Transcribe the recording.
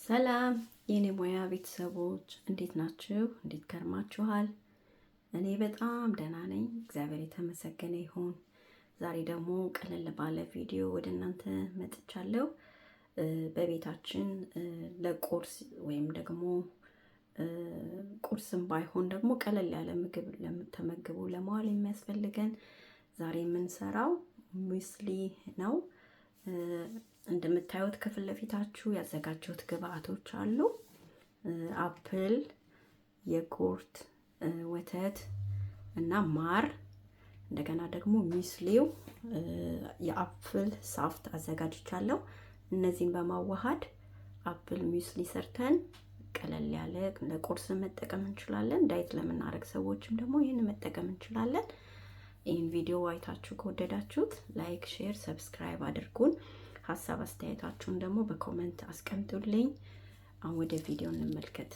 ሰላም የኔ ሙያ ቤተሰቦች እንዴት ናችሁ? እንዴት ከርማችኋል? እኔ በጣም ደህና ነኝ፣ እግዚአብሔር የተመሰገነ ይሁን። ዛሬ ደግሞ ቀለል ባለ ቪዲዮ ወደ እናንተ መጥቻለሁ። በቤታችን ለቁርስ ወይም ደግሞ ቁርስም ባይሆን ደግሞ ቀለል ያለ ምግብ ተመግቦ ለመዋል የሚያስፈልገን ዛሬ የምንሰራው ሙስሊ ነው። እንደምታዩት ከፊት ለፊታችሁ ያዘጋጀሁት ግብአቶች አሉ። አፕል፣ የኩርት ወተት እና ማር፣ እንደገና ደግሞ ሙስሊው የአፕል ሳፍት አዘጋጅቻለሁ። እነዚህን በማዋሃድ አፕል ሙስሊ ሰርተን ቀለል ያለ ለቁርስ መጠቀም እንችላለን። ዳይት ለምናደርግ ሰዎችም ደግሞ ይህን መጠቀም እንችላለን። ይህን ቪዲዮ አይታችሁ ከወደዳችሁት ላይክ፣ ሼር፣ ሰብስክራይብ አድርጉን። ሀሳብ አስተያየታችሁን ደግሞ በኮሜንት አስቀምጡልኝ። አሁን ወደ ቪዲዮ እንመልከት።